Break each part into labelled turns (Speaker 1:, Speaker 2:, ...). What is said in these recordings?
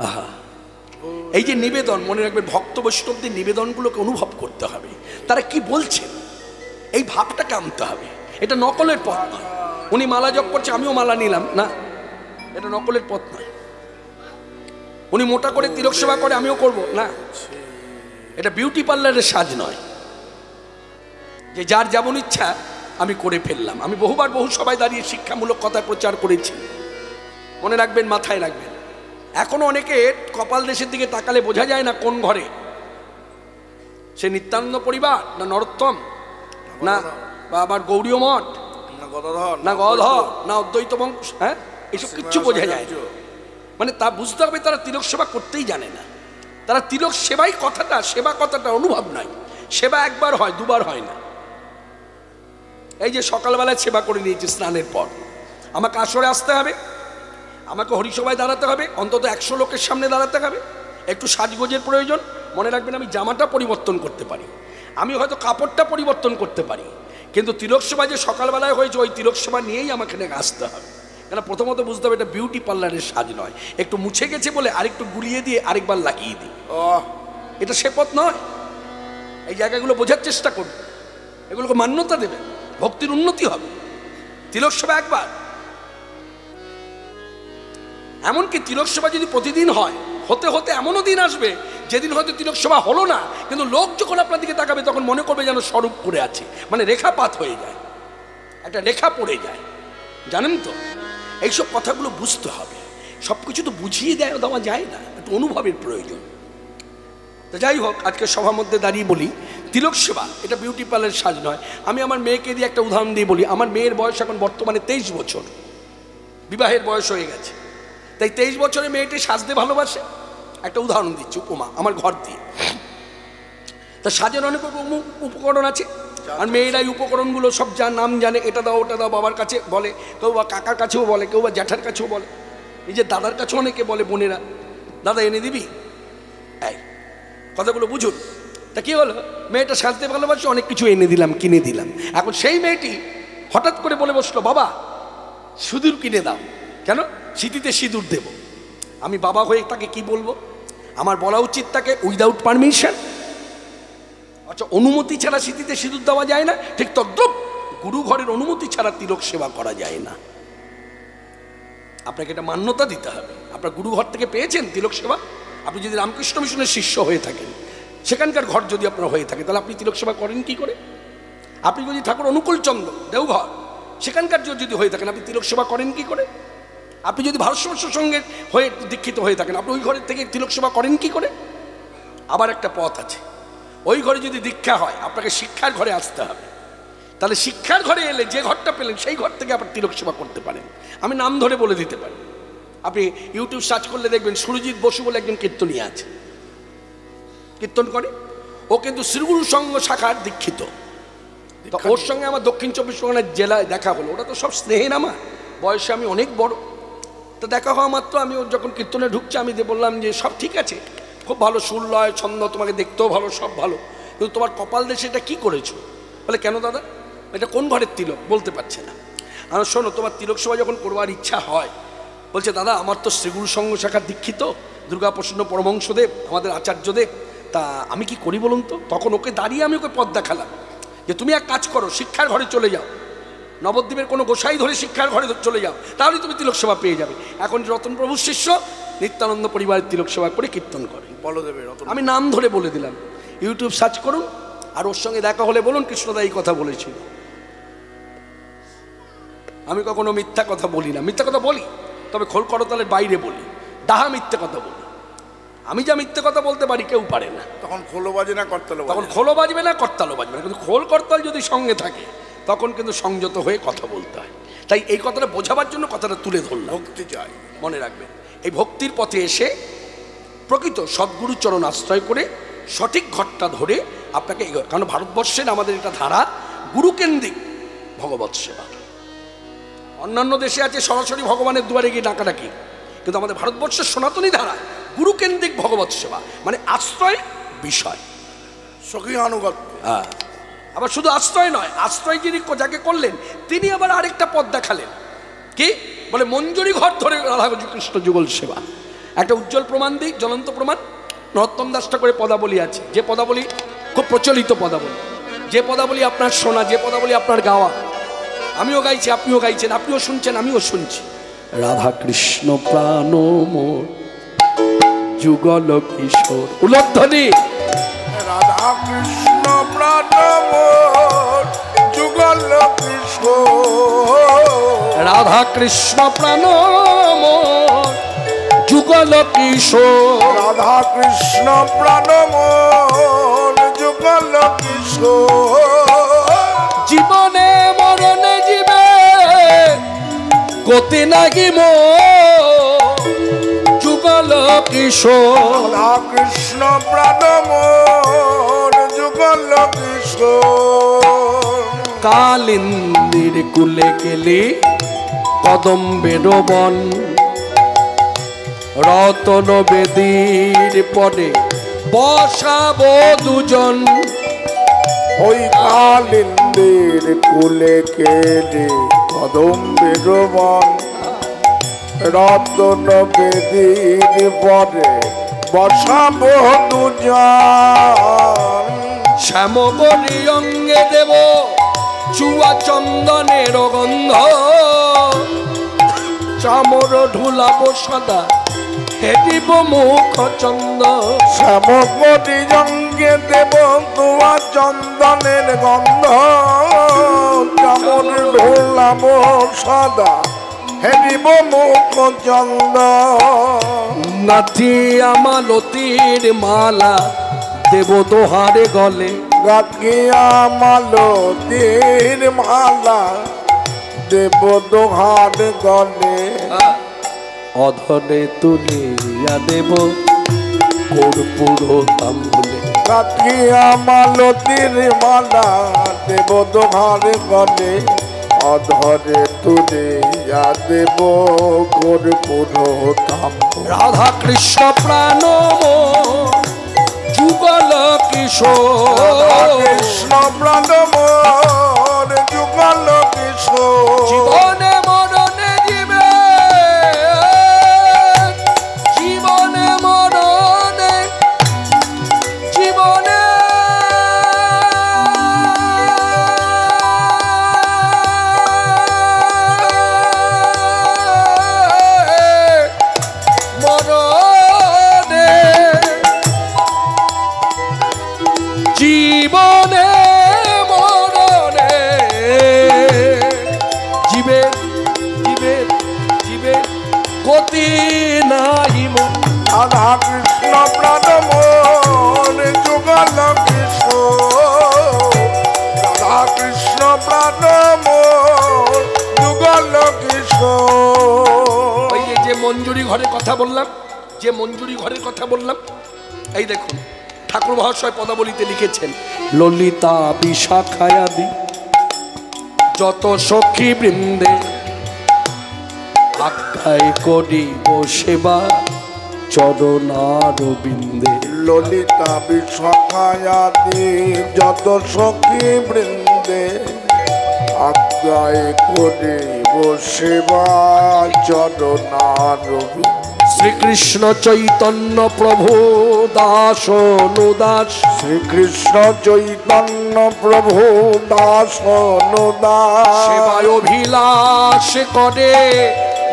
Speaker 1: আহা, এই যে নিবেদন, মনে রাখবেন ভক্ত বৈষ্ণবদের নিবেদনগুলোকে অনুভব করতে হবে, তারা কি বলছেন এই ভাবটাকে আনতে হবে। এটা নকলের পথ নয়। উনি মালা জপ করছে, আমিও মালা নিলাম না, এটা নকলের পথ নয়। উনি মোটা করে তিলক সেবা করে, আমিও করব না, এটা বিউটি পার্লারের সাজ নয় যে যার যেমন ইচ্ছা আমি করে ফেললাম। আমি বহুবার বহু সবাই দাঁড়িয়ে শিক্ষামূলক কথা প্রচার করেছি, মনে রাখবেন, মাথায় রাখবেন। এখনো অনেকে কপাল দেশের দিকে তাকালে বোঝা যায় না কোন ঘরে, সে নিত্যানন্দ পরিবার না নরোত্তম না বা আবার গৌরীয় মঠ না গধর না অদ্বৈত বংশ, হ্যাঁ এইসব কিচ্ছু বোঝা যায়। মানে তা বুঝতে হবে তারা তিলক সেবা করতেই জানে না। তারা তিলক সেবাই কথাটা, সেবা কথাটা অনুভব নাই। সেবা একবার হয়, দুবার হয় না। এই যে সকালবেলায় সেবা করে নিয়েছি স্নানের পর, আমাকে আসরে আসতে হবে, আমাকে হরিসভায় দাঁড়াতে হবে, অন্তত 100 লোকের সামনে দাঁড়াতে হবে, একটু সাজগোজের প্রয়োজন। মনে রাখবেন আমি জামাটা পরিবর্তন করতে পারি, আমি হয়তো কাপড়টা পরিবর্তন করতে পারি, কিন্তু তিলক সেবা যে সকালবেলায় হয়েছে ওই তিলক সেবা নিয়েই আমাকে আসতে হবে। কেন প্রথমত বুঝতে হবে এটা বিউটি পার্লারের সাজ নয়, একটু মুছে গেছে বলে আরেকটু গুলিয়ে দিয়ে আরেকবার লাগিয়ে দিই, এটা সে পথ নয়। এই জায়গাগুলো বোঝার চেষ্টা করবে, এগুলোকে মান্যতা দেবে, ভক্তির উন্নতি হবে। তিলক সেবা একবার, এমনকি তিলক সেবা যদি প্রতিদিন হয়, হতে হতে এমনও দিন আসবে যেদিন হয়তো তিলক সেবা হলো না, কিন্তু লোক যখন আপনার দিকে তাকাবে তখন মনে করবে যেন স্বরূপ করে আছে, মানে রেখাপাত হয়ে যায়, একটা রেখা পড়ে যায়। জানেন তো, এইসব কথাগুলো বুঝতে হবে। সব কিছু তো বুঝিয়ে দেওয়া যায় না, একটু অনুভবের প্রয়োজন। তো যাই হোক, আজকে সভার মধ্যে দাঁড়িয়ে বলি তিলক সেবা এটা বিউটি পার্লারের সাজ নয়। আমি আমার মেয়েকে দিয়ে একটা উদাহরণ দিয়ে বলি। আমার মেয়ের বয়স এখন বর্তমানে 23 বছর, বিবাহের বয়স হয়ে গেছে। তাই 23 বছরের মেয়েটি সাজতে ভালোবাসে। একটা উদাহরণ দিচ্ছি, উপমা আমার ঘর দিয়ে। তা সাজের অনেক উপকরণ আছে, আর মেয়েরা এই উপকরণগুলো সব যার নাম জানে, এটা দাও ওটা দাও, বাবার কাছে বলে, কেউ বা কাকার কাছেও বলে, কেউ বা জ্যাঠার কাছেও বলে, নিজের দাদার কাছেও অনেকে বলে, বোনেরা দাদা এনে দিবি, এই কথাগুলো বুঝুন। তা কি হলো, মেয়েটা সাজতে ভালোবাসে, অনেক কিছু এনে দিলাম, কিনে দিলাম। এখন সেই মেয়েটি হঠাৎ করে বলে বসলো, বাবা সিঁদুর কিনে দাও। কেন? সিঁথিতে সিঁদুর দেব। আমি বাবা হয়ে তাকে কি বলবো? আমার বলা উচিত তাকে উইদাউট পারমিশন, আচ্ছা অনুমতি ছাড়া সিঁথিতে সিঁদুর দেওয়া যায় না। ঠিক তদ্রুপ গুরু ঘরের অনুমতি ছাড়া তিলক সেবা করা যায় না। আপনাকে এটা মান্যতা দিতে হবে। আপনার গুরু ঘর থেকে পেয়েছেন তিলক সেবা। আপনি যদি রামকৃষ্ণ মিশনের শিষ্য হয়ে থাকেন, সেখানকার ঘর যদি আপনার হয়ে থাকে, তাহলে আপনি তিলক সেবা করেন কি করে? আপনি যদি ঠাকুর অনুকূল চন্দ্র দেওঘর সেখানকার যদি হয়ে থাকেন, আপনি তিলক সেবা করেন কি করে? আপনি যদি ভারতবর্ষ সঙ্গে হয়ে দীক্ষিত হয়ে থাকেন, আপনি ওই ঘরের থেকে তিলক সেবা করেন কি করে? আবার একটা পথ আছে, ওই ঘরে যদি দীক্ষা হয় আপনাকে শিক্ষার ঘরে আসতে হবে। তাহলে শিক্ষার ঘরে এলে যে ঘরটা পেলেন সেই ঘর থেকে আপনার তিলক সেবা করতে পারেন। আমি নাম ধরে বলে দিতে পারি, আপনি ইউটিউব সার্চ করলে দেখবেন সুরজিৎ বসু বলে একজন কীর্তনী আছে, কীর্তন করে। ও কিন্তু শ্রীগুরু সংঘ শাখার দীক্ষিত। তো ওর সঙ্গে আমার দক্ষিণ 24 পরগনার জেলায় দেখা হলো। ওটা তো সব স্নেহের, আমার বয়সে আমি অনেক বড়। তো দেখা হওয়া মাত্র আমি ওর যখন কীর্তনে ঢুকছে, আমি বললাম যে সব ঠিক আছে, খুব ভালো সুর, লয়, ছন্দ, তোমাকে দেখতেও ভালো, সব ভালো, কিন্তু তোমার কপাল দেশে এটা কী করেছো? বলে কেন দাদা, এটা কোন ঘরের তিলক? বলতে পারছে না। আমার শোনো, তোমার তিলক সেবা যখন করবার ইচ্ছা হয়, বলছে দাদা আমার তো শ্রীগুরু সংঘ শাখার দীক্ষিত, দুর্গাপ্রসন্ন পরমহংসদেব আমাদের আচার্যদেব, তা আমি কি করি বলুন তো? তখন ওকে দাঁড়িয়ে আমি ওকে পথ দেখালাম যে তুমি এক কাজ করো, শিক্ষার ঘরে চলে যাও, নবদ্বীপের কোনো গোসাই ধরে শিক্ষার ঘরে চলে যাও, তাহলে তুমি তিলক সেবা পেয়ে যাবে। এখন রতনপ্রভুর শিষ্য নিত্যানন্দ পরিবারের তিলক সেবা করে কীর্তন করে, বলদেবের, আমি নাম ধরে বলে দিলাম। ইউটিউব সার্চ করুন, আর ওর সঙ্গে দেখা হলে বলুন কৃষ্ণদা এই কথা বলেছিল। আমি কখনো মিথ্যা কথা বলি না, মিথ্যা কথা বলি তবে খোল করতালের বাইরে বলি, ডাহা মিথ্যে কথা বলি। আমি যা মিথ্যে কথা বলতে পারি কেউ পারে না।
Speaker 2: তখন খোলো বাজে না করতাল,
Speaker 1: তখন খোলো বাজবে না, করতালও বাজবে না, কিন্তু খোল করতাল যদি সঙ্গে থাকে তখন কিন্তু সংযত হয়ে কথা বলতে হয়। তাই এই কথাটা বোঝাবার জন্য কথাটা তুলে ধরলাম।
Speaker 2: ভক্তি চাই,
Speaker 1: মনে রাখবেন, এই ভক্তির পথে এসে প্রকৃত সদ্গুরু চরণ আশ্রয় করে সঠিক ঘটটা ধরে আপনাকে, কারণ ভারতবর্ষের আমাদের এটা ধারা গুরুকেন্দ্রিক ভগবৎ সেবা। অন্যান্য দেশে আছে সরাসরি ভগবানের দুয়ারে গিয়ে ডাকাডাকি, কিন্তু আমাদের ভারতবর্ষের সনাতনী ধারা গুরুকেন্দ্রিক ভগবৎ সেবা, মানে আশ্রয় বিষয়,
Speaker 2: সখী আনুগত্য।
Speaker 1: হ্যাঁ, আবার শুধু আশ্রয় নয়, আশ্রয় যিনি যাকে করলেন তিনি আবার আরেকটা পথ দেখালেন। কি বলে? মঞ্জুরি ঘর ধরে রাধা কৃষ্ণ যুগল সেবা। একটা উজ্জ্বল প্রমাণ দিই, জ্বলন্ত প্রমাণ। নরোত্তম দাস ঠাকুরের পদাবলী আছে, যে পদাবলী খুব প্রচলিত পদাবলী, যে পদাবলী আপনার শোনা, যে পদাবলী আপনার গাওয়া, আমিও গাইছি, আপনিও গাইছেন, আপনিও শুনছেন, আমিও শুনছি। রাধা কৃষ্ণ প্রাণ মোর যুগল কিশোর, উলধ্বনি।
Speaker 2: রাধা কৃষ্ণ প্রাণ মোর যুগল কিশোর,
Speaker 1: রাধা কৃষ্ণ প্রাণ মোর যুগল কিশোর,
Speaker 2: রাধা কৃষ্ণ প্রাণ মোর যুগল কিশোর।
Speaker 1: জীবনে মরণে জীবে গতি নাগি মোর যুগল কিশোর,
Speaker 2: রাধা কৃষ্ণ প্রাণ মোর যুগল কিশোর।
Speaker 1: কালিন্দির কুলে গেলি কদম্বের বন, রতন বেদীর পরে বসাবো দুজন।
Speaker 2: ওই কালিন্দের কুলে কেলে কদম্বের বন, রতন বেদীর পরে বসাবো দুজন।
Speaker 1: শ্যামবরী অঙ্গে দেব চুয়া চন্দনের গন্ধ, চামর ঢুলাবো সদা হেঁটিব মুখ চন্দ।
Speaker 2: শ্যামবরী অঙ্গে দেব চুয়া চন্দনের গন্ধ, চামর ঢোলাবো সদা হেঁটিব মুখ চন্দ।
Speaker 1: নাথি আমালতির মালা দেব দোহারে গলে,
Speaker 2: গাঠিয়া মালতীর মালা দেব দোহার গলে।
Speaker 1: অধরে তুলিয়া দেব কর্পূর তাম্বুলে,
Speaker 2: গাঠিয়া মালতীর মালা দেব দোহার গলে। অধরে তুলিয়া দেব কর্পূর তাম্বুলে।
Speaker 1: রাধা কৃষ্ণ প্রাণ যুগল কিশোর,
Speaker 2: কৃষ্ণ প্রাণ মোর যুগল কিশোর।
Speaker 1: জীবনে মরণে জীবে, জীবনে মরণে জীবনে মরণে, জীবনে মরণে জীবে জীবে জীবে গতি নাই মোর।
Speaker 2: রাধা কৃষ্ণ প্রাণ মোর যুগল কিশোর, রাধা কৃষ্ণ প্রাণ মোর যুগল কিশোর।
Speaker 1: ওই যে মঞ্জুরি ঘরের কথা বললাম, যে মঞ্জুরি ঘরের কথা বললাম, এই দেখুন ঠাকুর মহাশয় পদাবলীতে লিখেছেন, ললিতা বিশাখায়াদি যত সখী বৃন্দে আজ্ঞায় করিব সেবা চরণারবিন্দে।
Speaker 2: ললিতা বিশাখায়াদি যত সখী বৃন্দে আজ্ঞায় করিব সেবা চরণারবিন্দে।
Speaker 1: শ্রীকৃষ্ণ চৈতন্য প্রভু দাস অনুদাস,
Speaker 2: শ্রীকৃষ্ণ চৈতন্য প্রভু দাস অনুদাস।
Speaker 1: সেবায় অভিলাষ করে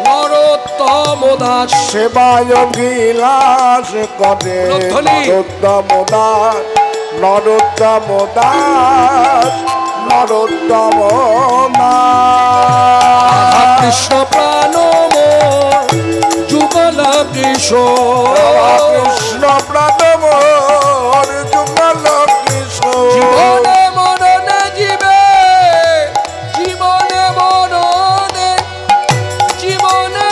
Speaker 1: নরোত্তম দাস,
Speaker 2: সেবায় অভিলাষ করে নরোত্তম দাস। নরোত্তম দাস, নরোত্তম দাস।
Speaker 1: কৃষ্ণ প্রাণ মোর যুগল কিশোর,
Speaker 2: কৃষ্ণ প্রাণ মোর যুগল কিশোর।
Speaker 1: জীবনে মরণে জীবে, জীবনে মরণে জীবনে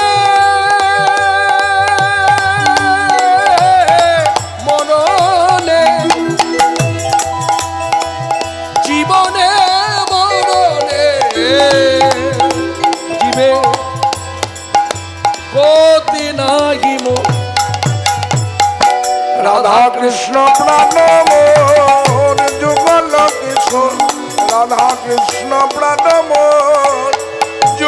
Speaker 1: মরণে জীবনে মরণে জীবে গতি নাহি মোর।
Speaker 2: রাধা কৃষ্ণ প্রাণ মোর যুগল কিশোর, রাধা কৃষ্ণ প্রাণ মোর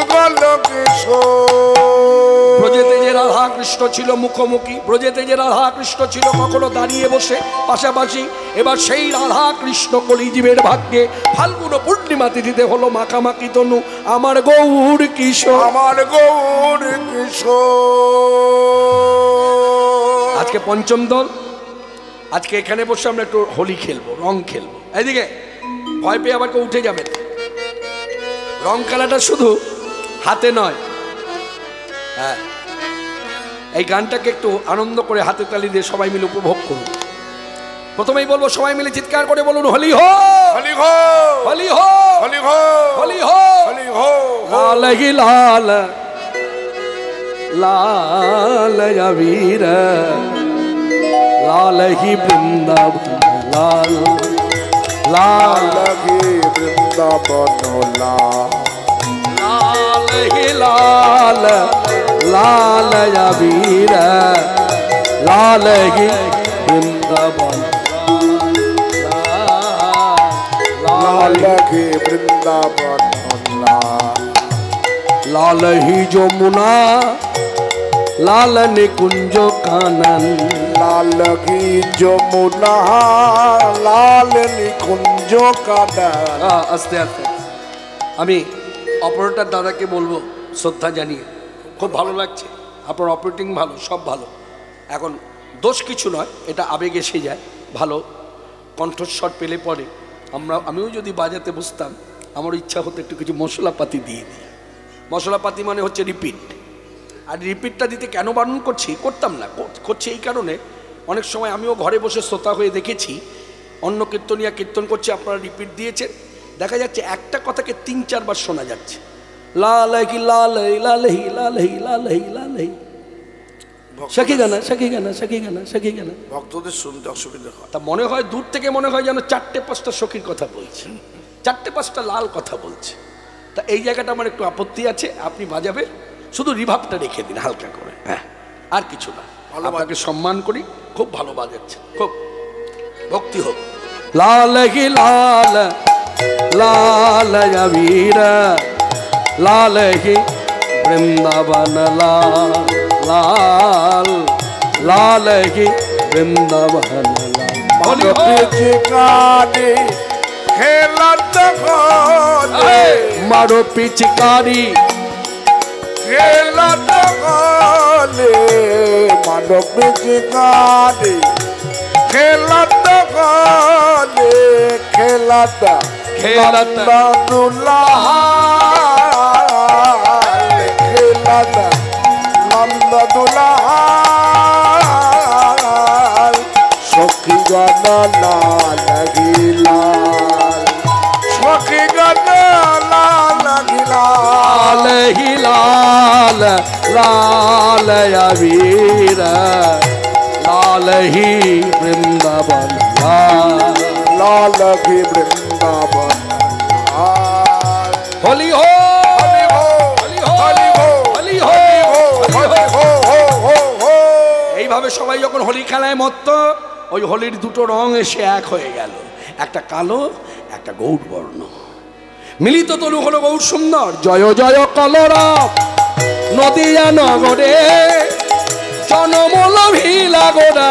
Speaker 2: যুগল কিশোর।
Speaker 1: ব্রজেতে যে রাধা কৃষ্ণ ছিল মুখোমুখি, ব্রজেতে যে রাধা কৃষ্ণ ছিল কখনো দাঁড়িয়ে বসে পাশাপাশি, এবার সেই রাধা কৃষ্ণ কলিজীবের ভাগ্যে ফাল্গুন পূর্ণিমা তিথিতে হলো মাখামাখি তনু আমার গৌর কিশোর।
Speaker 2: আমার গৌর কিশোর।
Speaker 1: আজকে পঞ্চম দল, আজকে এখানে বসে আমরা একটু হোলি খেলবো, রং খেলবো। এইদিকে ভয় পেয়ে আবার কেউ উঠে যাবে। রং খেলাটা শুধু হাতে নয়, হ্যাঁ, এই গানটাকে একটু আনন্দ করে হাতে তালি দিয়ে সবাই মিলে উপভোগ করুন। প্রথমেই বলবো সবাই মিলে চিৎকার করে বলুন হোলি হো,
Speaker 2: হোলি হো,
Speaker 1: হোলি হো,
Speaker 2: হোলি হো,
Speaker 1: হোলি হো,
Speaker 2: হোলি হো।
Speaker 1: লাল হি লাল লাল अबीर लाल ही वृंदावन लाल लाल
Speaker 2: ही वृंदावन लाल
Speaker 1: लाल ही लाल लाल अबीर लाल ही वृंदावन
Speaker 2: लाल ही वृंदावन लाल
Speaker 1: लाल ही যমুনা लाल निकुंज कानन
Speaker 2: लाल की যমুনা লাল নিকুঞ্জ কানন।
Speaker 1: আস্তে আস্তে আমি অপারেটর দাদাকে বলবো শ্রদ্ধা জানিয়ে, খুব ভালো লাগছে আপনার অপারেটিং ভালো, সব ভালো। এখন দোষ কিছু নয়, এটা আবেগ এসে যায়, ভালো কণ্ঠস্বর পেলে পরে আমিও যদি বাজাতে বসতাম আমার ইচ্ছা হতো একটু কিছু মশলাপাতি দিয়ে দিই। মশলাপাতি মানে হচ্ছে রিপিট, আর রিপিটটা দিতে কেন বারণ করতাম না, করছি এই কারণে অনেক সময় আমিও ঘরে বসে শ্রোতা হয়ে দেখেছি অন্য কীর্তনিয়া কীর্তন করছে, আপনারা রিপিট দিয়েছেন, দেখা যাচ্ছে একটা কথাকে 3-4 বার শোনা যাচ্ছে, লালহি লালহি লালহি লালহি লালহি লালহি, সাকি গানা সাকি গানা সাকি গানা সাকি গানা,
Speaker 2: ভক্তদের শুনতে অসুবিধা হয়।
Speaker 1: তা মনে হয় দূর থেকে মনে হয় যেন 4-5টা সখীর কথা বলছে, 4-5টা লাল কথা বলছে। তা এই জায়গাটা আমার একটু আপত্তি আছে, আপনি বাজাবেন, শুধু রিভাবটা রেখে দিন হালকা করে, হ্যাঁ, আর কিছু না। আপনাকে সম্মান করি, খুব ভালো বাজাচ্ছে, খুব ভক্তি হোক। লাল হি লাল লাল अबीर लाल ही वृंदावन लाल लाल लाल ही वृंदावन लाल।
Speaker 2: पिचकारी खेलत घोले
Speaker 1: मारो पिचकारी
Speaker 2: खेलत घोले मारो पिचकारी खेलत घोले खेलत
Speaker 1: खेलत
Speaker 2: दुल्हाल खेलत नंद दुल्हाल सखी गण लाल गिलाल सखी गण लाल गिलाल
Speaker 1: ही लाल लाल अबीर लाल ही वृंदावन लाल
Speaker 2: लाल ही वृंदावन लाल।
Speaker 1: होली हो
Speaker 2: होली हो
Speaker 1: होली हो
Speaker 2: होली हो
Speaker 1: होली हो
Speaker 2: होली हो हो हो हो।
Speaker 1: এইভাবে সবাই যখন হোলি খেলায় মত্ত, ওই হোলির দুটো রং এসে এক হয়ে গেল, একটা কালো একটা গৌর বর্ণ, মিলিত তনু হলো গৌর সুন্দর। জয় জয় কলরব নদিয়া নগরে জনমল ভিলা গোরা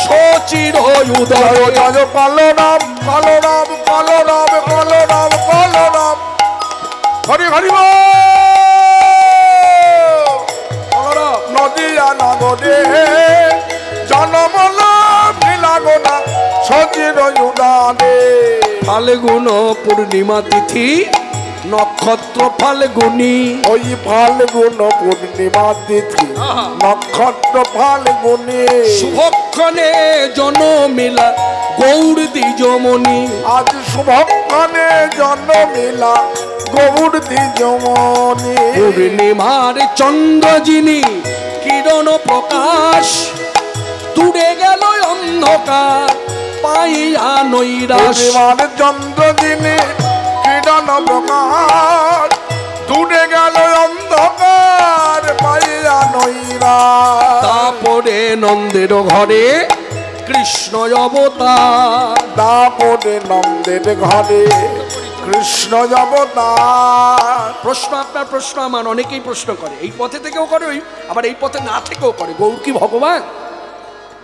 Speaker 1: সচির উদয়।
Speaker 2: জয় কালো রাম কালো রাম কালো রাম কালো রাম কালো রাম হরি হরি বল।
Speaker 1: কলরব
Speaker 2: নদিয়া নগরে জনমল ভিলাগোনা সচির উদানে।
Speaker 1: ফাল্গুন পূর্ণিমা তিথি নক্ষত্র ফাল্গুনি,
Speaker 2: ওই ফাল্গুন পূর্ণিমা তিথি নক্ষত্র ফাল্গুনি।
Speaker 1: শুভক্ষণে জনমিলা গৌর দ্বিজমণি,
Speaker 2: আজ শুভক্ষণে জন্মিলা গৌর দ্বিজমণি।
Speaker 1: পূর্ণিমার চন্দ্র যিনি কিরণ প্রকাশ, দূরে গেল অন্ধকার পাইয়া নৈরাশ।
Speaker 2: পূর্ণিমার চন্দ্র যিনি কিরণ প্রকাশ, দূরে গেল অন্ধকার পাইয়া নৈরাশ।
Speaker 1: তারপরে নন্দের ঘরে কৃষ্ণ অবতার,
Speaker 2: তারপরে নন্দের ঘরে কৃষ্ণ অবতার।
Speaker 1: প্রশ্ন আপনার, প্রশ্ন আমার, অনেকেই প্রশ্ন করে, এই পথে থেকেও করে, আবার এই পথে না থেকেও করে, গৌর কি ভগবান?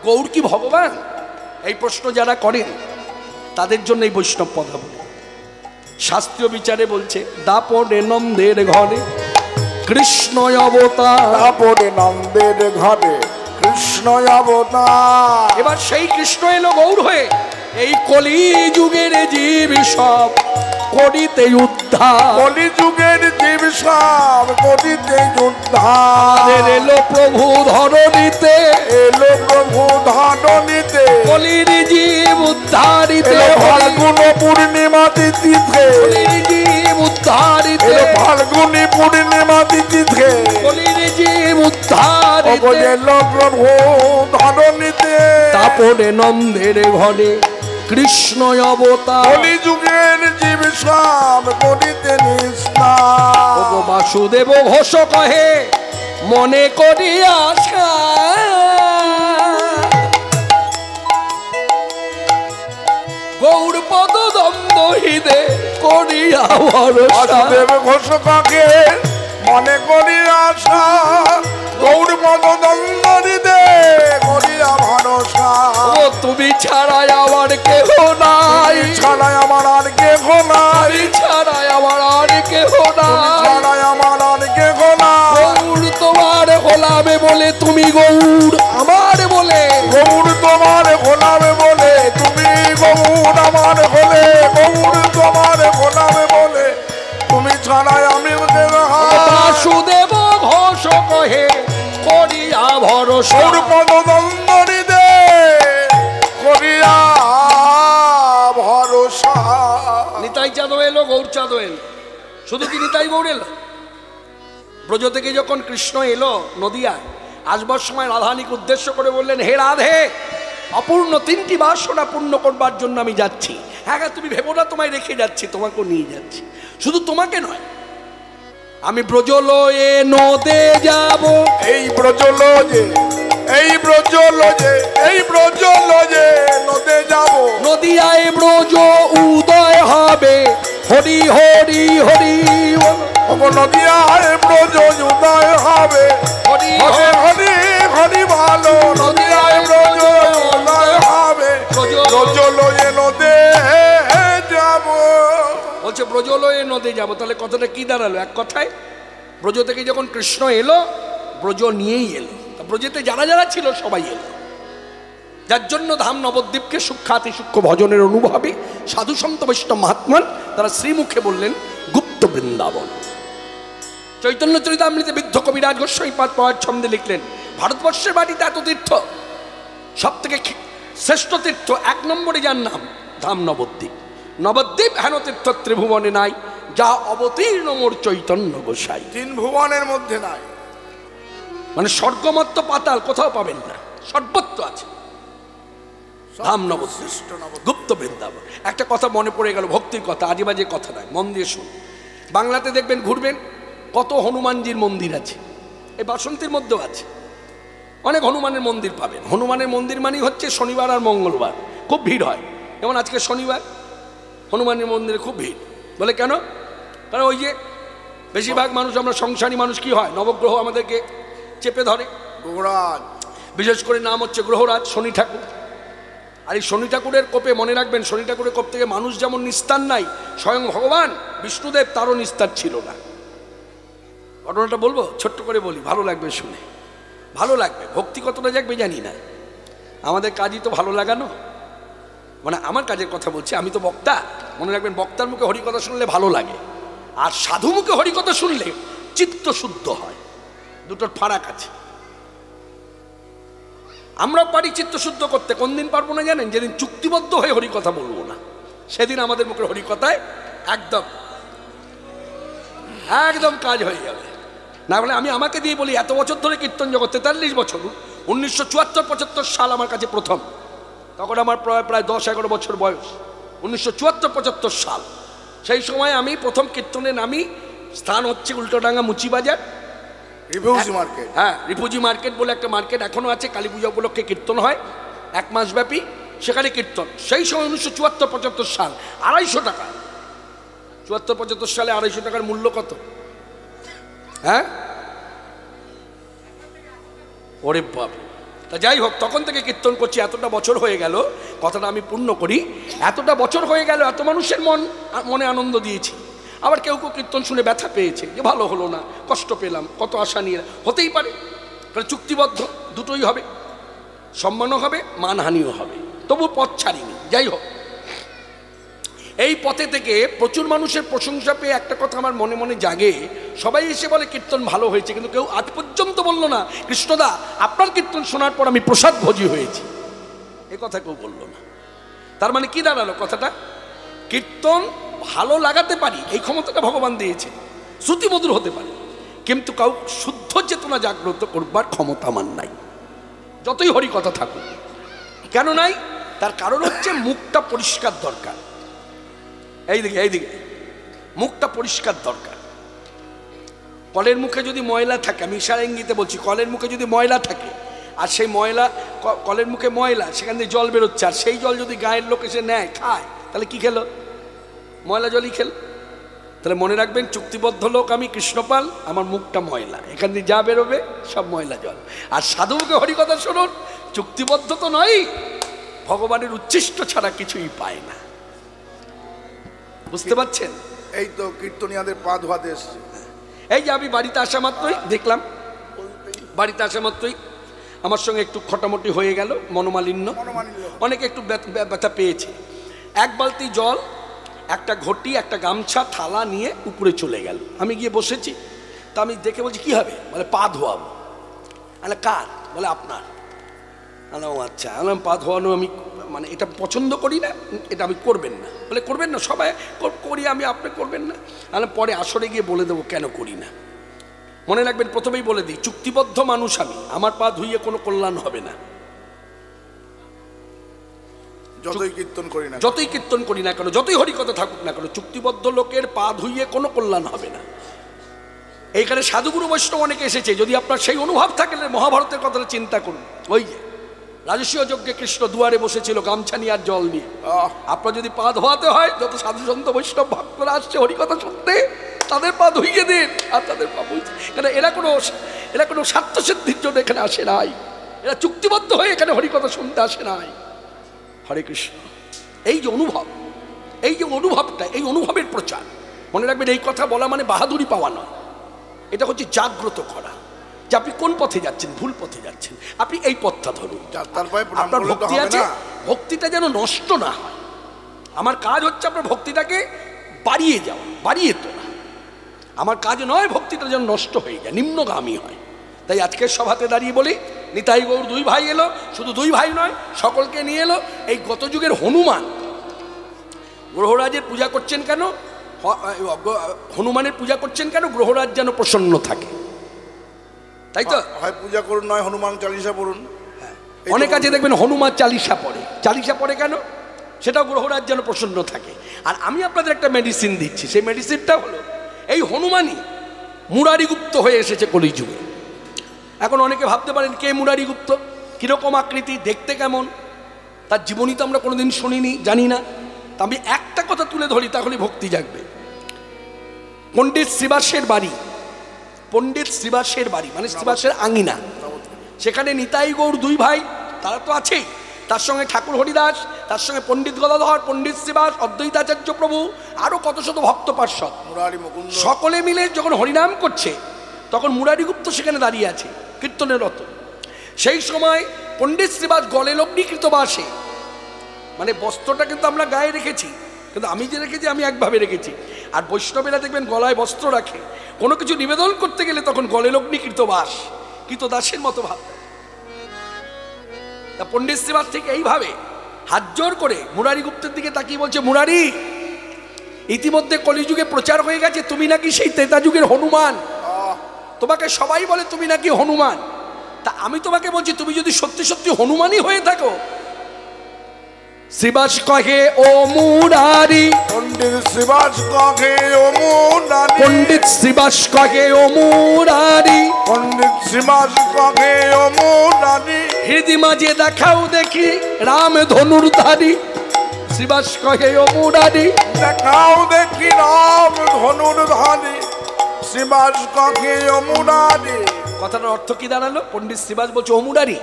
Speaker 1: গৌর কি ভগবান? এই প্রশ্ন যারা করেন তাদের জন্য এই বৈষ্ণব পদাবলী। শাস্ত্রীয় বিচারে বলছে দাপড়ে নন্দের ঘরে কৃষ্ণ অবতার,
Speaker 2: দাপড়ে নন্দের ঘরে কৃষ্ণ অবতার।
Speaker 1: এবার সেই কৃষ্ণ এলো গৌর হয়ে, এই কলি যুগের জীব সব করিতে উদ্ধার,
Speaker 2: কলি যুগের জীব সব করিতে উদ্ধার।
Speaker 1: এলো প্রভু ধরণীতে,
Speaker 2: এলো প্রভু ধরণীতে,
Speaker 1: কলির জীব উদ্ধারিতে,
Speaker 2: ফাল্গুন পূর্ণিমা তিথিতে,
Speaker 1: কলির জীব উদ্ধারিতে,
Speaker 2: ফাল্গুনি পূর্ণিমা তিথিতে,
Speaker 1: কলির জীব উদ্ধারিতে,
Speaker 2: এলো প্রভু ধরণীতে।
Speaker 1: তাপরে নন্দের ঘরে কৃষ্ণ অবতার,
Speaker 2: কলি যুগের জীব সব করিতে নিস্তার।
Speaker 1: ওগো বাসুদেব ঘোষ কহে মনে করি আশা, গৌর পদ দ্বন্দ্ব হৃদে করিয়া ভরসা।
Speaker 2: বাসুদেব ঘোষ কহে মনে করি আশা, গৌর পদ দ্বন্দ্ব হৃদে করিয়া ভরসা।
Speaker 1: ও তুমি ছাড়াই আমার কেহ নাই,
Speaker 2: ছাড়াই আমার আর কেহ নাই,
Speaker 1: তুমি ছাড়াই আমার আর কেহ নাই,
Speaker 2: ছাড়াই আমার আর কেহ নাই।
Speaker 1: গৌর তোমার গোলামে বলে তুমি গৌর আমার বলে,
Speaker 2: গৌর তোমার গোলামে বলে তুমি গৌর আমার হলে, গৌর তোমার গোলামে বলে তুমি ছাড়াই আমি কেহ নাই।
Speaker 1: বাসুদেব ঘোষ কহে করিয়া ভরসা,
Speaker 2: গৌর পদ দ্বন্দ্ব হৃদে করিয়া ভরসা।
Speaker 1: নিতাই চাঁদও এলো, গৌর চাঁদও এলো, শুধু কি নিতাই গৌর এলো? ব্রজ থেকে যখন কৃষ্ণ এলো নদিয়ায়, আসবার সময় রাধারানীকে উদ্দেশ্য করে বললেন, হে রাধে, অপূর্ণ 3টি বাসনা পূর্ণ করবার জন্য আমি যাচ্ছি। হ্যাঁ, তুমি ভেবো না তোমায় রেখে যাচ্ছি, তোমাকেও নিয়ে যাচ্ছি। শুধু তোমাকে নয়, আমি ব্রজ লয়ে নদে যাব,
Speaker 2: এই ব্রজ লজে, এই ব্রজ লজে, এই ব্রজ লজে নদে যাব।
Speaker 1: নদিয়ায় ব্রজ উদয় হবে, হরি হরি হরি
Speaker 2: নদিয়ায় ব্রজ উদয় হবে,
Speaker 1: হরি
Speaker 2: হরে হরি হরি ভালো। নদিয়ায় ব্রজ উদয় হবে, ব্রজ লজে নদে যাব।
Speaker 1: বলছে ব্রজ লয়ে নদে যাব। তাহলে কথাটা কি দাঁড়ালো? এক কথায় ব্রজ থেকে যখন কৃষ্ণ এলো, ব্রজ নিয়েই এলো। ব্রজেতে যারা যারা ছিল সবাই এলো, যার জন্য ধাম নবদ্বীপকে সূক্ষ্মাতি সূক্ষ্ম ভজনের অনুভবে সাধু সন্ত বৈষ্ণব মহাত্মান তারা শ্রীমুখে বললেন গুপ্ত বৃন্দাবন। চৈতন্য চরিতামৃতে বৃদ্ধ কবিরাজ গোস্বামীপাদ প্রয়াত ছন্দে লিখলেন, ভারতবর্ষের বাড়িতে এত তীর্থ, সব থেকে শ্রেষ্ঠ তীর্থ 1 নম্বরে যার নাম ধাম নবদ্বীপ। নবদ্বীপ হেন তীর্থ ত্রিভুবনে নাই, যা অবতীর্ণ মোর চৈতন্য গোসাই।
Speaker 2: 3 ভুবনের মধ্যে নাই,
Speaker 1: মানে স্বর্গমত্ত পাতাল কোথাও পাবেন না, সর্বত্র আছে ধাম নবদ্বীপ গুপ্ত বৃন্দাবন। একটা কথা মনে পড়ে গেল, ভক্তির কথা, আজে বাজে কথা নয়, মন দিয়ে শুন। বাংলাতে দেখবেন ঘুরবেন, কত হনুমানজির মন্দির আছে, এই বাসন্তীর মধ্যেও আছে, অনেক হনুমানের মন্দির পাবেন। হনুমানের মন্দির মানে হচ্ছে শনিবার আর মঙ্গলবার খুব ভিড় হয়। যেমন আজকে শনিবার, হনুমানের মন্দিরে খুব ভিড়। বলে কেন? কারণ ওই যে বেশিরভাগ মানুষ, আমরা সংসারী মানুষ, কি হয়, নবগ্রহ আমাদেরকে চেপে ধরে।
Speaker 2: গ্রহরাজ,
Speaker 1: বিশেষ করে নাম হচ্ছে গ্রহরাজ শনি ঠাকুর। আর এই শনি ঠাকুরের কোপে মনে রাখবেন, শনি ঠাকুরের কোপ থেকে মানুষ যেমন নিস্তার নাই, স্বয়ং ভগবান বিষ্ণুদেব তারও নিস্তার ছিল না। ঘটনাটা বলবো, ছোট্ট করে বলি, ভালো লাগবে শুনে, ভালো লাগবে। ভক্তি কতটা জাগবে জানি না, আমাদের কাজই তো ভালো লাগানো। মানে আমার কাজের কথা বলছি, আমি তো বক্তা। মনে রাখবেন, বক্তার মুখে হরিকথা শুনলে ভালো লাগে, আর সাধু মুখে হরিকথা শুনলে চিত্ত শুদ্ধ হয়, দুটোর ফারাক আছে। আমরা পারি চিত্ত শুদ্ধ করতে, কোন দিন পারবো না জানেন? যেদিন চুক্তিবদ্ধ হয়ে হরিকথা বলবো না, সেদিন আমাদের মুখের হরিকথায় একদম একদম কাজ হয়ে যাবে। না বলে আমি আমাকে দিয়ে বলি, এত বছর ধরে কীর্তন জগৎ, 43 বছর, 1974-75 সাল আমার কাছে প্রথম, তখন আমার প্রায় 10-11 বছর বয়স, 1974-75 সাল। সেই সময় আমি প্রথম কীর্তনে নামি, স্থান হচ্ছে উল্টোডাঙ্গা মুচিবাজার,
Speaker 2: রিফিউজি মার্কেট।
Speaker 1: হ্যাঁ, রিফিউজি মার্কেট বলে একটা মার্কেট এখনো আছে, কালী পূজা উপলক্ষে কীর্তন হয় 1 মাস ব্যাপী, সেখানে কীর্তন। সেই সময় 1974-75 সাল, 250 টাকা 74-75 সালে 250 টাকার মূল্য কত? হ্যাঁ, ওরে বাপ। তা যাই হোক, তখন থেকে কীর্তন করছি, এতটা বছর হয়ে গেল, কথাটা আমি পূর্ণ করি, এতটা বছর হয়ে গেল, এত মানুষের মনে আনন্দ দিয়েছি। আবার কেউ কেউ কীর্তন শুনে ব্যথা পেয়েছে, যে ভালো হলো না, কষ্ট পেলাম, কত আশা নিয়ে, হতেই পারে। কারণ চুক্তিবদ্ধ, দুটোই হবে, সম্মানও হবে, মানহানিও হবে, তবু পথ ছাড়িনি। যাই হোক, এই পথে থেকে প্রচুর মানুষের প্রশংসা পেয়ে একটা কথা আমার মনে মনে জাগে, সবাই এসে বলে কীর্তন ভালো হয়েছে, কিন্তু কেউ আজ পর্যন্ত বললো না কৃষ্ণদা আপনার কীর্তন শোনার পর আমি প্রসাদ ভোজি হয়েছি, এ কথা কেউ বললো না। তার মানে কি দাঁড়ালো কথাটা? কীর্তন ভালো লাগাতে পারি, এই ক্ষমতাটা ভগবান দিয়েছে, শ্রুতিমধুর হতে পারে, কিন্তু কাউ শুদ্ধ চেতনা জাগ্রত করবার ক্ষমতা আমার নাই, যতই হরি কথা থাকুক। কেন নাই? তার কারণ হচ্ছে মুখটা পরিষ্কার দরকার। এইদিকে মুখটা পরিষ্কার দরকার। কলের মুখে যদি ময়লা থাকে, আমি ইশারা ইঙ্গিতে বলছি, কলের মুখে যদি ময়লা থাকে, আর সেই ময়লা, কলের মুখে ময়লা, সেখান থেকে জল বেরোচ্ছে, আর সেই জল যদি গায়ের লোক এসে নেয়, খায়, তাহলে কি খেলো? ময়লা জলই খেল। তাহলে মনে রাখবেন, চুক্তিবদ্ধ লোক আমি কৃষ্ণপাল, আমার মুখটা ময়লা, এখান দিয়ে যা বেরোবে সব ময়লা জল। আর সাধুকে হরিকথা শুনুন, চুক্তিবদ্ধ তো নয়, ভগবানের উচ্ছিষ্ট ছাড়া কিছুই পায় না। বুঝতে পারছেন?
Speaker 2: এই তো কীর্তনিয়াদের পা ধোয়াতে এসছে।
Speaker 1: এই যে আমি বাড়িতে আসা মাত্রই দেখলাম, বাড়িতে আসা মাত্রই আমার সঙ্গে একটু খটামটি হয়ে গেল, মনোমালিন্য, অনেকে একটু ব্যথা পেয়েছে। এক বালতি জল, একটা ঘটি, একটা গামছা, থালা নিয়ে উপরে চলে গেল। আমি গিয়ে বসেছি, তা আমি দেখে বলছি কি হবে? বলে পা ধোয়াবো। আরে কার? বলে আপনার। ও আচ্ছা। আমি পা ধোয়ানো আমি মানে এটা পছন্দ করি না, এটা আমি করবেন না। বলে করবেন না? সবাই করি, আমি আপনি করবেন না? আমি পরে আসরে গিয়ে বলে দেবো কেন করি না। মনে রাখবেন, প্রথমেই বলে দিই, চুক্তিবদ্ধ মানুষ আমি, আমার পা ধুইয়ে কোনো কল্যাণ হবে না,
Speaker 2: যতই কীর্তন করি না,
Speaker 1: যতই কীর্তন করি না কেন, যতই হরিকথা থাকুক না কেন, চুক্তিবদ্ধ লোকের পা ধুইয়ে কোনো কল্যাণ হবে না। এইখানে সাধুগুরু বৈষ্ণব অনেকে এসেছে, যদি আপনার সেই অনুভব থাকে, মহাভারতের কথাটা চিন্তা করুন। ওই যে রাজস্বীয় যজ্ঞে কৃষ্ণ দুয়ারে বসেছিল গামছা নিয়ে আর জল নিয়ে। আপনার যদি পা ধোয়াতে হয়, যত সাধু সন্ত বৈষ্ণব ভক্তরা আসছে হরিকথা শুনতে, তাদের পা ধুইয়ে দিন, আর তাদের পা বলছে। কেন এরা কোনো স্বার্থসিদ্ধির জন্য এখানে আসে নাই, এরা চুক্তিবদ্ধ হয়ে এখানে হরিকথা শুনতে আসে নাই। হরে কৃষ্ণ। এই যে অনুভব, এই যে অনুভবটা, এই অনুভবের প্রচার, মনে রাখবেন, এই কথা বলা মানে বাহাদুরি পাওয়া নয়, এটা হচ্ছে জাগ্রত করা যে আপনি কোন পথে যাচ্ছেন, ভুল পথে যাচ্ছেন, আপনি এই পথটা ধরুন। আপনার ভক্তি আছে, ভক্তিটা যেন নষ্ট না হয়। আমার কাজ হচ্ছে আপনার ভক্তিটাকে বাড়িয়ে যাওয়া, বাড়িয়ে তোলা। আমার কাজ নয় ভক্তিটা যেন নষ্ট হয়ে যায়, নিম্নগামী হয়। তাই আজকের সভাতে দাঁড়িয়ে বলি, নিতাই গৌর দুই ভাই এলো, শুধু দুই ভাই নয়, সকলকে নিয়ে এলো। এই গত যুগের হনুমান, গ্রহরাজের পূজা করছেন কেন? হনুমানের পূজা করছেন কেন? গ্রহরাজ যেন প্রসন্ন থাকে, তাই তো?
Speaker 2: হয় পূজা করুন, নয় হনুমান চালিসা পড়ুন।
Speaker 1: অনেক আছে দেখবেন হনুমান চালিসা পড়ে। চালিসা পড়ে কেন? সেটাও গ্রহরাজ যেন প্রসন্ন থাকে। আর আমি আপনাদের একটা মেডিসিন দিচ্ছি, সেই মেডিসিনটা হলো এই হনুমানই মুরারিগুপ্ত হয়ে এসেছে কলিযুগে। এখন অনেকে ভাবতে পারেন কে মুরারিগুপ্ত, কীরকম আকৃতি, দেখতে কেমন, তার জীবনী তো আমরা কোনোদিন শুনিনি, জানি না। তা আমি একটা কথা তুলে ধরি, তাহলে ভক্তি জাগবে। পণ্ডিত শ্রীবাসের বাড়ি, পণ্ডিত শ্রীবাসের বাড়ি মানে শ্রীবাসের আঙিনা, সেখানে নিতাই গৌর দুই ভাই, তারা তো আছেই, তার সঙ্গে ঠাকুর হরিদাস, তার সঙ্গে পণ্ডিত গদাধর, পণ্ডিত শ্রীবাস, অদ্বৈতাচার্য প্রভু, আরো কত শত ভক্ত পার্ষদ, সকলে মিলে যখন হরিনাম করছে, তখন মুরারিগুপ্ত সেখানে দাঁড়িয়ে আছে কীর্তনের রত। সেই সময় পণ্ডিত শ্রীবাস গলে লগ্নিকৃত বাসে, মানে বস্ত্রটা কিন্তু আমরা গায়ে রেখেছি, কিন্তু আমি যে রেখেছি আমি একভাবে রেখেছি। আর বৈষ্ণবেরা দেখবেন গলায় বস্ত্র রাখে, কোনো কিছু নিবেদন করতে গেলে তখন গলে লগ্নিকৃত বাস, কৃতদাসের মতো ভাব। তা পণ্ডিত শ্রীবাস ঠিক এইভাবে হাত জোর করে মুরারিগুপ্তের দিকে তাকিয়ে বলছে, মুরারি, ইতিমধ্যে কলিযুগে প্রচার হয়ে গেছে তুমি নাকি সেই ত্রেতা যুগের হনুমান, তোমাকে সবাই বলে তুমি নাকি হনুমান। তা আমি তোমাকে বলছি, তুমি যদি সত্যি সত্যি হনুমানই হয়ে থাকো, শ্রীবাস কহে ও মুরারি,
Speaker 2: পণ্ডিত শ্রীবাস কহে ও মুরারি,
Speaker 1: পণ্ডিত শ্রীবাস কহে ও মুরারি,
Speaker 2: পণ্ডিত শ্রীবাস কহে ও মুরারি,
Speaker 1: হৃদি মাঝে দেখাও দেখি রাম ধনুর্ধারী, শ্রীবাস কহে ও মুরারি,
Speaker 2: দেখাও দেখি রাম ধনুর্ধারী, শ্রীবাস কহে ও মুরারি।
Speaker 1: কথাটার অর্থ কি দাঁড়ালো? পণ্ডিত শ্রীবাস বলছে, ও মুরারি,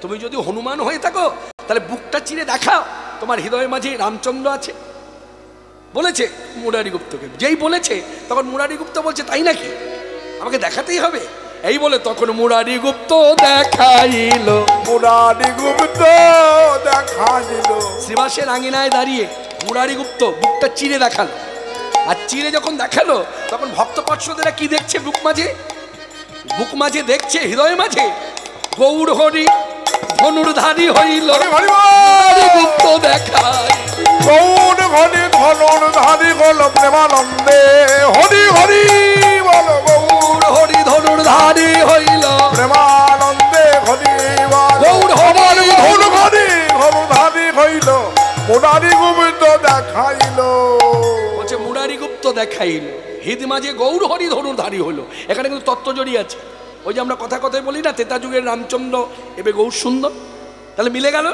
Speaker 1: তুমি যদি হনুমান হয়ে থাকো তাহলে বুকটা চিরে দেখাও, তোমার হৃদয়ের মাঝে রামচন্দ্র আছে। বলেছে মুরারি গুপ্তকে। যেই বলেছে তখন মুরারি গুপ্ত বলছে, তাই নাকি, আমাকে দেখাতেই হবে। এই বলে তখন মুরারি গুপ্ত দেখাইল,
Speaker 2: মুরারি গুপ্ত দেখাইল।
Speaker 1: শ্রীবাসের আঙিনায় দাঁড়িয়ে মুরারি গুপ্ত বুকটা চিরে দেখালো। আর চিরে যখন দেখালো তখন ভক্ত পার্শ্বদেরা কি দেখছে? বুক মাঝে দেখছে, হৃদয় মাঝে গৌর হরি ধনুর্ধারী হইল। মুরারি গুপ্ত দেখায়
Speaker 2: গৌর হরি ধনুর্ধারী হল প্রেমানন্দে, হরি হরি বল।
Speaker 1: গৌর হরি ধনুর্ধারী হইল
Speaker 2: প্রেমানন্দে হরি বল।
Speaker 1: গৌর হরি
Speaker 2: ধনুর্ধারী ধনুর্ধারী হইল, মুরারি গুপ্ত দেখাইল।
Speaker 1: বলছে মুরারি গুপ্ত দেখাইল, হৃদ মাঝে গৌর হরি ধনুর্ধারী হলো। এখানে কিন্তু তত্ত্ব জড়িয়ে আছে। ওই যে আমরা কথায় বলি না, তেতা যুগের রামচন্দ্র এবার গৌর সুন্দর, তাহলে মিলে গেল।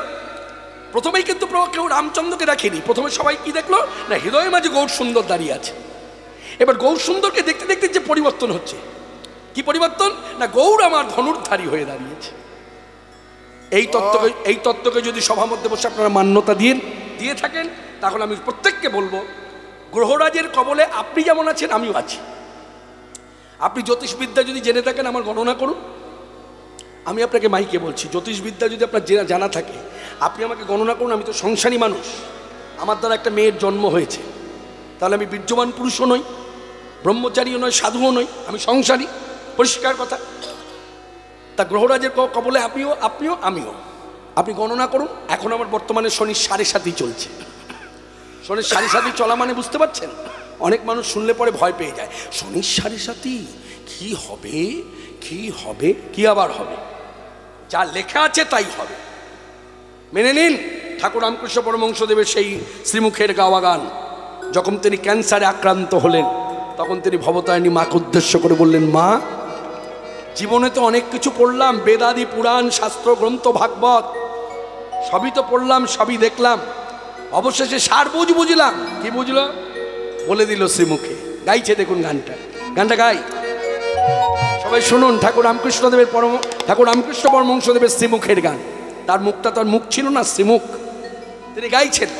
Speaker 1: প্রথমেই কিন্তু কেউ রামচন্দ্রকে দেখেনি, প্রথমে সবাই কি দেখলো না, হৃদয়ের মাঝে গৌর সুন্দর দাঁড়িয়ে আছে। এবার গৌর সুন্দরকে দেখতে দেখতে যে পরিবর্তন হচ্ছে, কি পরিবর্তন না, গৌর আমার ধনুর্ধারী হয়ে দাঁড়িয়েছে। এই তত্ত্বকে যদি সভার মধ্যে বসে আপনারা মান্যতা দিয়ে থাকেন, তাহলে আমি প্রত্যেককে বলবো, গ্রহরাজের কবলে আপনি যেমন আছেন আমিও আছি। আপনি জ্যোতিষবিদ্যা যদি জেনে থাকেন আমার গণনা করুন। আমি আপনাকে মাইকে বলছি, জ্যোতিষবিদ্যা যদি আপনার জানা থাকে আপনি আমাকে গণনা করুন। আমি তো সংসারী মানুষ, আমার দ্বারা একটা মেয়ের জন্ম হয়েছে, তাহলে আমি বীর্যবান পুরুষও নই, ব্রহ্মচারীও নয়, সাধুও নই, আমি সংসারী, পরিষ্কার কথা। তা গ্রহরাজের কবলে আপনিও আমিও। আপনি গণনা করুন। এখন আমার বর্তমানে শনির 7.5 চলছে। শনির 7.5 চলা মানে বুঝতে পারছেন? অনেক মানুষ শুনলে পরে ভয় পেয়ে যায়, শনির 7.5 কি হবে, কি হবে, কি আবার হবে? যা লেখা আছে তাই হবে, মেনে নিন। ঠাকুর রামকৃষ্ণ পরমহংসদেবের সেই শ্রীমুখের গাওয়া গান, যখন তিনি ক্যান্সারে আক্রান্ত হলেন তখন তিনি ভবতারিণী মাকে উদ্দেশ্য করে বললেন, মা, জীবনে তো অনেক কিছু পড়লাম, বেদাদি পুরাণ শাস্ত্র গ্রন্থ ভাগবত সবই তো পড়লাম, সবই দেখলাম, অবশেষে সার বুঝলাম। কি বুঝলো? বলে দিল শ্রীমুখে। গাইছে দেখুন গানটা গাই, সবাই শুনুন। ঠাকুর রামকৃষ্ণ পরমহংসদেবের শ্রীমুখের গান। তার মুখটা, তার মুখ ছিল না, শ্রীমুখ, তিনি গাইছেন।